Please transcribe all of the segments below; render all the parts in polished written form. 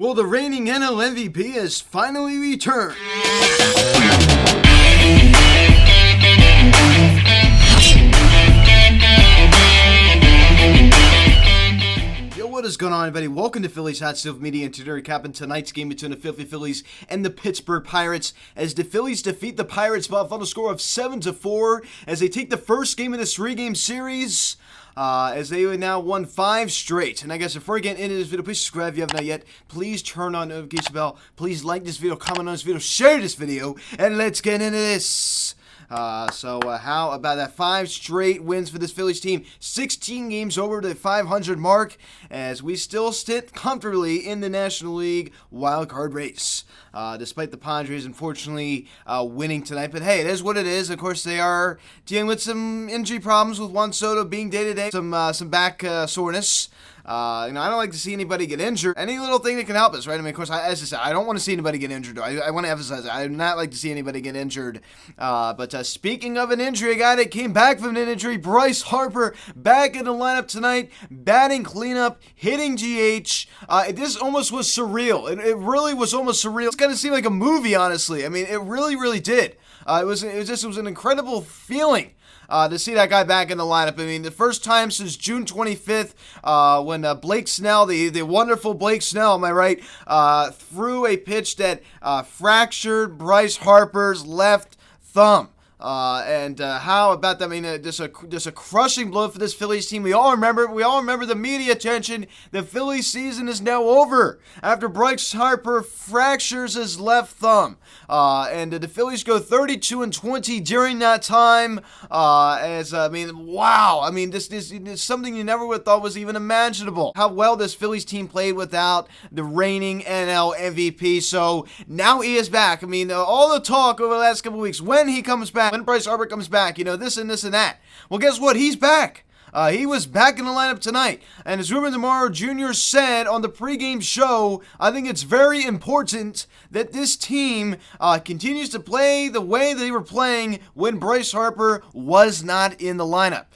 Well, the reigning NL MVP has finally returned. Yo, what is going on, everybody? Welcome to Phillies Hot Stove Media, and today we're recapping tonight's game between the Philadelphia Phillies and the Pittsburgh Pirates as the Phillies defeat the Pirates by a final score of 7-4 as they take the first game of this three-game series. As they have now won 5 straight. And I guess before we get into this video, please subscribe if you have not yet. Please turn on the notification bell. Please like this video, comment on this video, share this video, and let's get into this. How about that? 5 straight wins for this Phillies team. 16 games over the 500 mark as we still sit comfortably in the National League wildcard race. Despite the Padres, unfortunately, winning tonight. But hey, it is what it is. Of course, they are dealing with some injury problems with Juan Soto being day-to-day. Some back soreness. I don't like to see anybody get injured. Any little thing that can help us, right? I mean, of course, as I said, I don't want to see anybody get injured. I want to emphasize that. I do not like to see anybody get injured. But speaking of an injury, a guy that came back from an injury, Bryce Harper, back in the lineup tonight, batting cleanup, hitting GH. This almost was surreal. It really was almost surreal. It kind of seemed like a movie, honestly. I mean, it really did. It was an incredible feeling. To see that guy back in the lineup. I mean, the first time since June 25th, when Blake Snell, the wonderful Blake Snell, am I right, threw a pitch that fractured Bryce Harper's left thumb. How about that? I mean, just a crushing blow for this Phillies team. We all remember the media attention. The Phillies season is now over after Bryce Harper fractures his left thumb. The Phillies go 32-20 during that time. Wow. I mean, this is something you never would have thought was even imaginable. How well this Phillies team played without the reigning NL MVP. So now he is back. I mean, all the talk over the last couple weeks, when he comes back, when Bryce Harper comes back, this and this and that. Well, guess what? He's back. He was back in the lineup tonight. And as Ruben Amaro Jr. said on the pregame show, I think it's very important that this team continues to play the way they were playing when Bryce Harper was not in the lineup.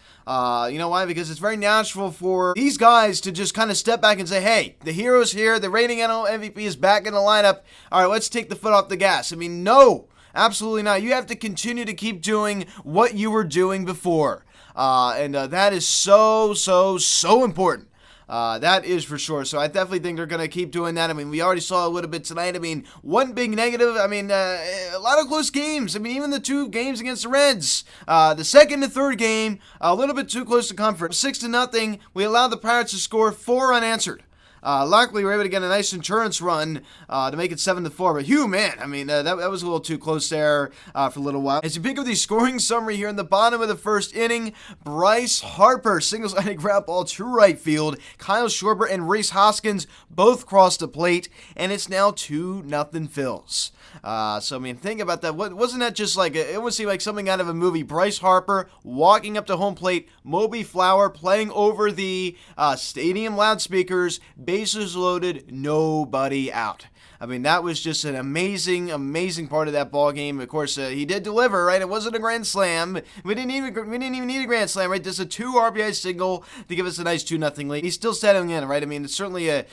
You know why? Because it's very natural for these guys to just kind of step back and say, hey, the hero's here. The reigning NL MVP is back in the lineup. All right, let's take the foot off the gas. I mean, no. Absolutely not. You have to continue to keep doing what you were doing before. That is so important. That is for sure. So I definitely think they're going to keep doing that. I mean, we already saw a little bit tonight. I mean, one big negative. I mean, a lot of close games. I mean, even the 2 games against the Reds. The second and third game, a little bit too close to comfort. 6-0. We allowed the Pirates to score 4 unanswered. Luckily, we were able to get a nice insurance run to make it 7-4. But, man, I mean, that was a little too close there for a little while. As you pick up the scoring summary here in the bottom of the first inning, Bryce Harper, single-sided ground ball to right field. Kyle Schwarber and Rhys Hoskins both crossed the plate, and it's now 2-0 Phils. Think about that. Wasn't that just like, it would seem like something out of a movie. Bryce Harper walking up to home plate, Moby Flower playing over the stadium loudspeakers, bases loaded, nobody out. I mean, that was just an amazing part of that ball game. Of course, he did deliver, right? It wasn't a grand slam. We didn't even need a grand slam, right? Just a 2 RBI single to give us a nice 2-0 lead. He's still settling in, right? I mean, it's certainly a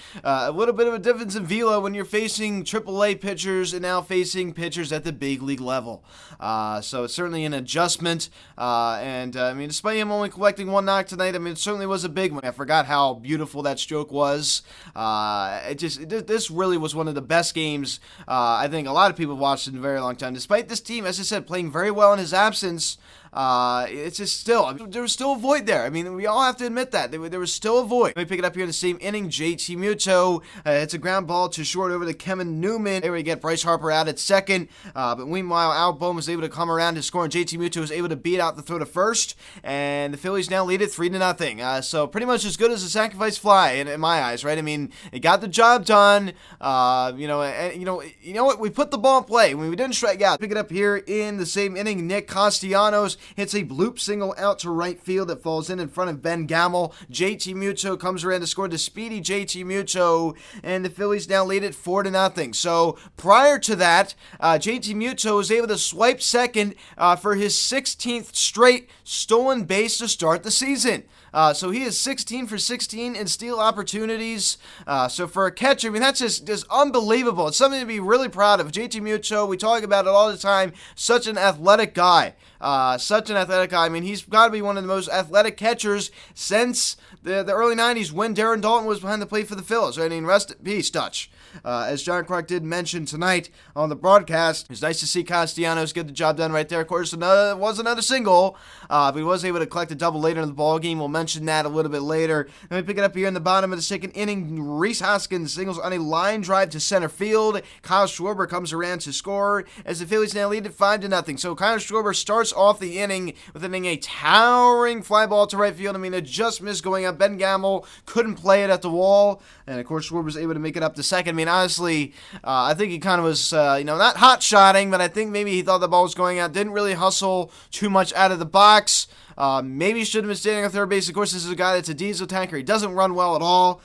little bit of a difference in velo when you're facing AAA pitchers and now facing pitchers at the big league level. So it's certainly an adjustment. Despite him only collecting 1 knock tonight, I mean, it certainly was a big one. I forgot how beautiful that stroke was. This really was one of the best games I think a lot of people have watched in a very long time. Despite this team, as I said, playing very well in his absence, it's just still, there was still a void there. I mean, we all have to admit that. There was still a void. Let me pick it up here in the same inning. JT Muto, it's a ground ball to short over to Kevin Newman. There we get Bryce Harper out at second. But meanwhile, Al Bohm was able to come around to score, and JT Muto was able to beat out the throw to first. And the Phillies now lead it 3-0. So pretty much as good as a sacrifice fly in my eyes, right? I mean, it got the job done. You know what? We put the ball in play. We didn't strike out. Pick it up here in the same inning. Nick Castellanos hits a bloop single out to right field that falls in front of Ben Gamel. JT Muto comes around to score the speedy JT Muto, and the Phillies now lead it 4-0. So prior to that, JT Muto was able to swipe second for his 16th straight stolen base to start the season. So he is 16 for 16 in steal opportunities. So for a catcher, I mean, that's just unbelievable. It's something to be really proud of. JT Mucho, we talk about it all the time. Such an athletic guy. I mean, he's got to be one of the most athletic catchers since the early 90s when Darren Daulton was behind the plate for the Phillies. I mean, rest in peace, Dutch. As John Kruk did mention tonight on the broadcast, it was nice to see Castellanos get the job done right there. Of course, it was another single, but he was able to collect a double later in the ball game. We'll mention that a little bit later. Let me pick it up here in the bottom of the second inning. Rhys Hoskins singles on a line drive to center field. Kyle Schwarber comes around to score as the Phillies now lead it 5-0. So Kyle Schwarber starts off the inning with a towering fly ball to right field. I mean, it just missed going up. Ben Gamble couldn't play it at the wall, and of course Schwarber was able to make it up to second. I mean, honestly, I think he kind of was, not hot-shotting, but I think maybe he thought the ball was going out. Didn't really hustle too much out of the box. Maybe he should have been standing on third base. Of course, this is a guy that's a diesel tanker. He doesn't run well at all,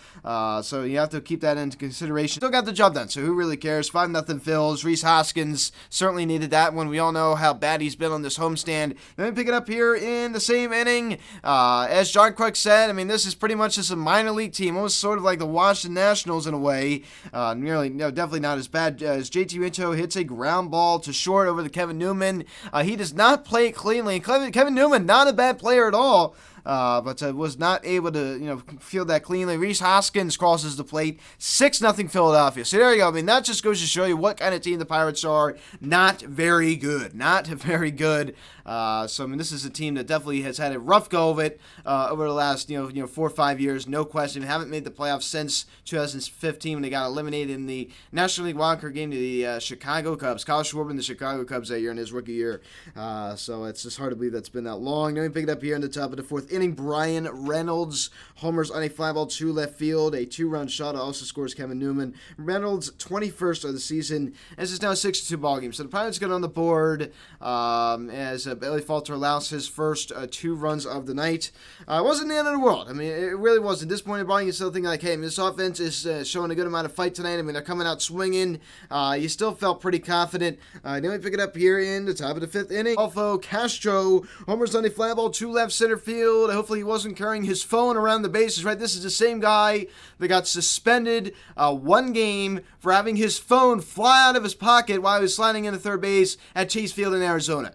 so you have to keep that into consideration. Still got the job done, so who really cares? 5-0 Phils. Rhys Hoskins certainly needed that one. We all know how bad he's been on this homestand. Let me pick it up here in the same inning. As John Kruk said, I mean, this is pretty much just a minor league team, almost sort of like the Washington Nationals in a way. Definitely not as bad as JT Mucho hits a ground ball to short over to Kevin Newman. He does not play it cleanly. Kevin Newman, not a bad player at all. But was not able to, field that cleanly. Rhys Hoskins crosses the plate, 6-0 Philadelphia. So there you go. I mean, that just goes to show you what kind of team the Pirates are. Not very good. Not very good. So, I mean, this is a team that definitely has had a rough go of it over the last, 4 or 5 years. No question. They haven't made the playoffs since 2015 when they got eliminated in the National League wildcard game to the Chicago Cubs. Kyle Schwarber and the Chicago Cubs that year in his rookie year. So it's just hard to believe that's been that long. Let me pick it up here in the top of the fourth inning. Brian Reynolds homers on a fly ball to left field. A 2-run shot also scores Kevin Newman. Reynolds, 21st of the season. This is now a 6-2 ball game. So the Pirates get on the board as Bailey Falter allows his first 2 runs of the night. It wasn't the end of the world. I mean, it really wasn't. At this point in the ball game, you're still thinking like, hey, this offense is showing a good amount of fight tonight. I mean, they're coming out swinging. You still felt pretty confident. Then we pick it up here in the top of the 5th inning. Alfo Castro homers on a fly ball to left center field. Hopefully he wasn't carrying his phone around the bases, right? This is the same guy that got suspended 1 game for having his phone fly out of his pocket while he was sliding into third base at Chase Field in Arizona.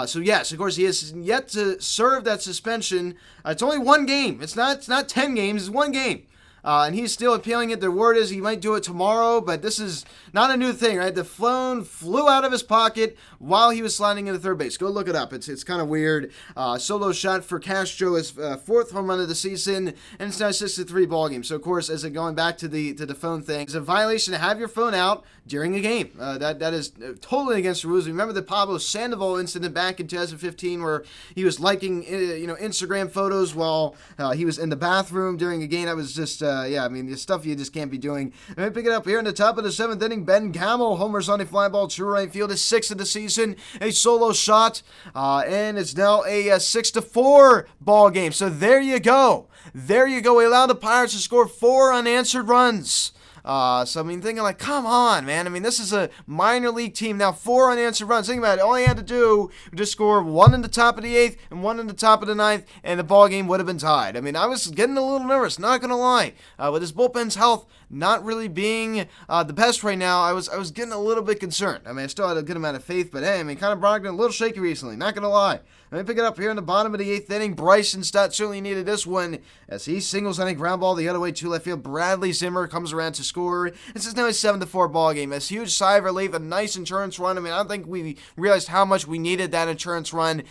So yes, of course, he has yet to serve that suspension. It's only 1 game. It's not 10 games. It's 1 game. And he's still appealing it. The word is he might do it tomorrow, but this is not a new thing, right? The phone flew out of his pocket while he was sliding into third base. Go look it up. It's kind of weird. Solo shot for Castro, his 4th home run of the season, and it's now a 6-3 ball game. So, of course, as going back to the phone thing, it's a violation to have your phone out during a game. That is totally against the rules. Remember the Pablo Sandoval incident back in 2015 where he was liking Instagram photos while he was in the bathroom during a game. That was just the stuff you just can't be doing. Let me pick it up here in the top of the 7th inning. Ben Gamble homers on a fly ball to right field. His 6th of the season, a solo shot, and it's now a 6-4 ball game. So there you go. There you go. We allowed the Pirates to score 4 unanswered runs. So, I mean, thinking like, come on, man. I mean, this is a minor league team now, 4 unanswered runs. Think about it. All he had to do was just score 1 in the top of the 8th and 1 in the top of the 9th, and the ball game would have been tied. I mean, I was getting a little nervous, not going to lie. With his bullpen's health not really being the best right now, I was getting a little bit concerned. I mean, I still had a good amount of faith, but hey, I mean, kind of Brogdon a little shaky recently, not going to lie. Let me pick it up here in the bottom of the 8th inning. Bryce certainly needed this one as he singles on a ground ball the other way to left field. Bradley Zimmer comes around to score. This is now a 7-4 ball game. A huge sigh of relief, a nice insurance run. I mean, I don't think we realized how much we needed that insurance run.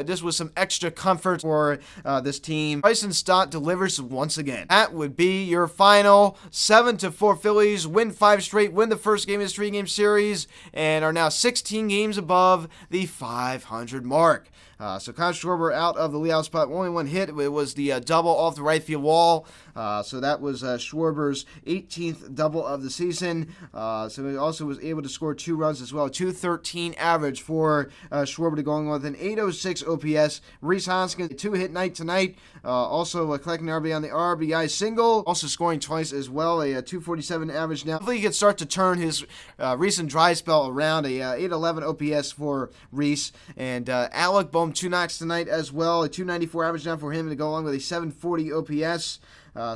This was some extra comfort for this team. Bryce Stott delivers once again. That would be your final. 7-4 Phillies win 5 straight, win the first game of this 3-game series, and are now 16 games above the 500 mark. So Kyle Schwarber out of the leadoff spot. Only 1 hit. It was the double off the right field wall. So that was Schwarber's 18th double of the season. So he also was able to score 2 runs as well. 213 average for Schwarber to going with an 806 OPS. Rhys Hoskins, a 2-hit night tonight. Also collecting RBI on the RBI single. Also scoring twice as well. A 247 average now. Hopefully he can start to turn his recent dry spell around. A 811 OPS for Rhys. And Alec Bohm home 2 knocks tonight as well. A 294 average now for him to go along with a 740 OPS.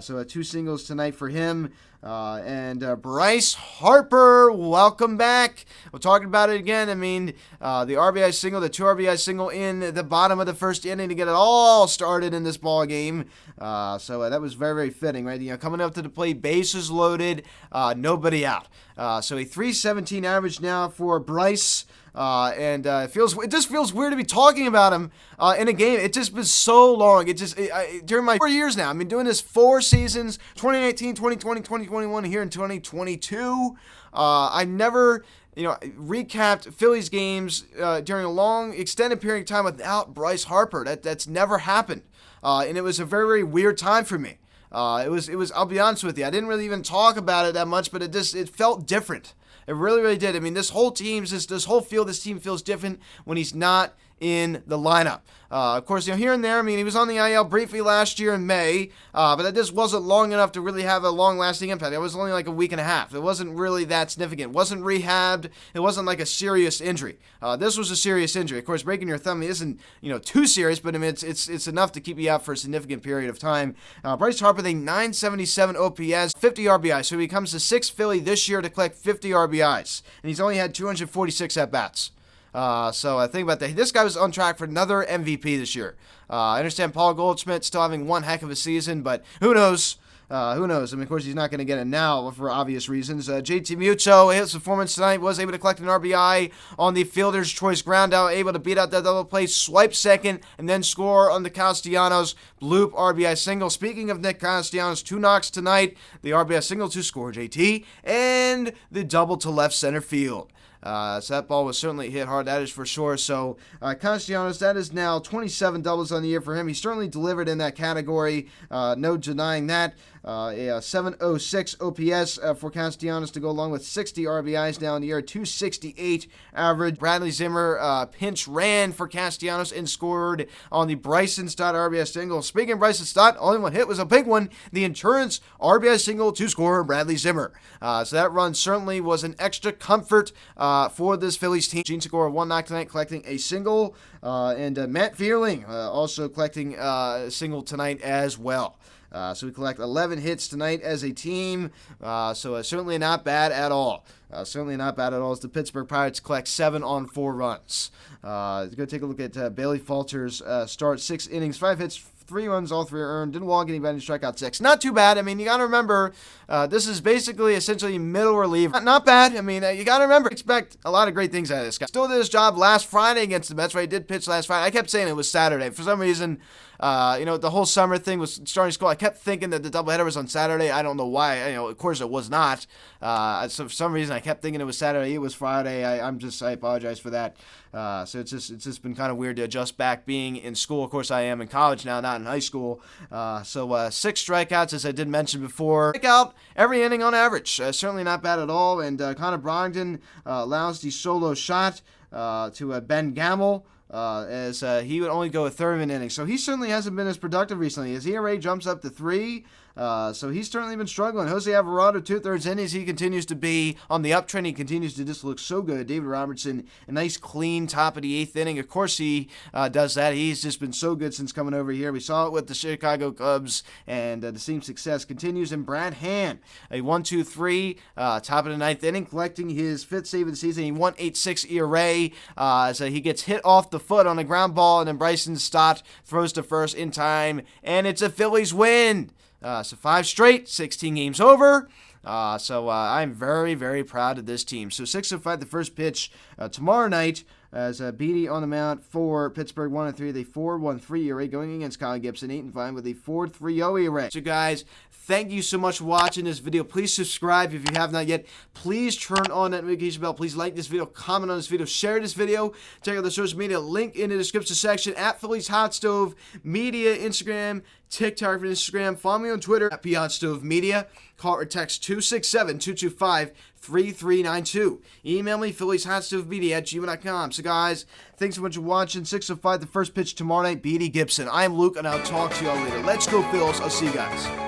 So 2 singles tonight for him. And Bryce Harper, welcome back. We're talking about it again. I mean, the RBI single, the 2 RBI single in the bottom of the first inning to get it all started in this ball game. So that was very, very fitting, right? You know, coming up to the plate, bases loaded, nobody out. So a 317 average now for Bryce. And it just feels weird to be talking about him in a game. It's just been so long. During my 4 years now, I've been doing this 4 seasons, 2019, 2020, 2021, here in 2022. I've never, recapped Phillies games during a long, extended period of time without Bryce Harper. That's never happened. And it was a very, very weird time for me. It was, I'll be honest with you, I didn't really even talk about it that much, but it felt different. It really, really did. I mean, this whole team feels different when he's not in the lineup. Of course, here and there, I mean, he was on the IL briefly last year in May, but that just wasn't long enough to really have a long-lasting impact. It was only like a week and a half. It wasn't really that significant. It wasn't rehabbed. It wasn't like a serious injury. This was a serious injury. Of course, breaking your thumb isn't, too serious, but I mean, it's enough to keep you out for a significant period of time. Bryce Harper, the 977 OPS, 50 RBIs, so he becomes the 6th Philly this year to collect 50 RBIs, and he's only had 246 at-bats. So I think about that. This guy was on track for another MVP this year. I understand Paul Goldschmidt still having one heck of a season, but who knows? Who knows? I mean, of course, he's not going to get it now for obvious reasons. JT Muto, his performance tonight, was able to collect an RBI on the fielder's choice ground out, able to beat out that double play, swipe second, and then score on the Castellanos bloop RBI single. Speaking of Nick Castellanos, 2 knocks tonight, the RBI single to score JT, and the double to left center field. So that ball was certainly hit hard, that is for sure. So Castellanos, that is now 27 doubles on the year for him. He certainly delivered in that category, no denying that. A 706 OPS for Castellanos to go along with 60 RBIs now in the year, 268 average. Bradley Zimmer pinch ran for Castellanos and scored on the Bryson Stott RBI single. Speaking of Bryson Stott, only one hit was a big one, the insurance RBI single to score Bradley Zimmer. So that run certainly was an extra comfort for this Phillies team. Gene Segura 1 knock tonight, collecting a single, and Matt Vierling also collecting a single tonight as well. So we collect 11 hits tonight as a team, so certainly not bad at all. Certainly not bad at all as the Pittsburgh Pirates collect 7 on 4 runs. Go take a look at Bailey Falter's start. 6 innings, 5 hits, 3 runs, all 3 are earned. Didn't walk anybody, strike out 6. Not too bad. I mean, you got to remember, this is basically essentially middle reliever. Not bad. I mean, you got to remember, expect a lot of great things out of this guy. Still did his job last Friday against the Mets, right? He did pitch last Friday. I kept saying it was Saturday. For some reason, the whole summer thing was starting to school. I kept thinking that the doubleheader was on Saturday. I don't know why. Of course it was not. So for some reason I kept thinking it was Saturday. It was Friday. I apologize for that. So it's just been kind of weird to adjust back being in school. Of course I am in college now, not in high school. So 6 strikeouts, as I did mention before. Strikeout every inning on average. Certainly not bad at all. And Connor Brogdon allows the solo shot to Ben Gamble. As he would only go a third of an inning. So he certainly hasn't been as productive recently. His ERA jumps up to 3. So he's certainly been struggling. Jose Alvarado, 2/3 innings, he continues to be on the uptrend. He continues to just look so good. David Robertson, a nice clean top of the 8th inning. Of course he does that. He's just been so good since coming over here. We saw it with the Chicago Cubs, and the same success continues. And Brad Hand, a 1-2-3, top of the 9th inning, collecting his 5th save of the season. He 1.86 ERA, so he gets hit off the foot on a ground ball, and then Bryson Stott throws to first in time, and it's a Phillies win. So 5 straight, 16 games over. So I'm very, very proud of this team. So 6:05, the first pitch tomorrow night, as Beatty on the mound for Pittsburgh, 1-3, the 4.13 ERA, going against Kyle Gibson, 8-5 with a 4.30 ERA. So guys, thank you so much for watching this video. Please subscribe if you have not yet. Please turn on that notification bell. Please like this video, comment on this video, share this video. Check out the social media link in the description section at Phillies Hot Stove Media, Instagram, TikTok for Instagram. Follow me on Twitter at Beyond Stove Media. Call or text 267-225-3392. Email me, philliesHotStoveMedia@gmail.com. So guys, thanks so much for watching. 6:05, the first pitch tomorrow night, Beatty Gibson. I'm Luke, and I'll talk to you all later. Let's go, Phils. I'll see you guys.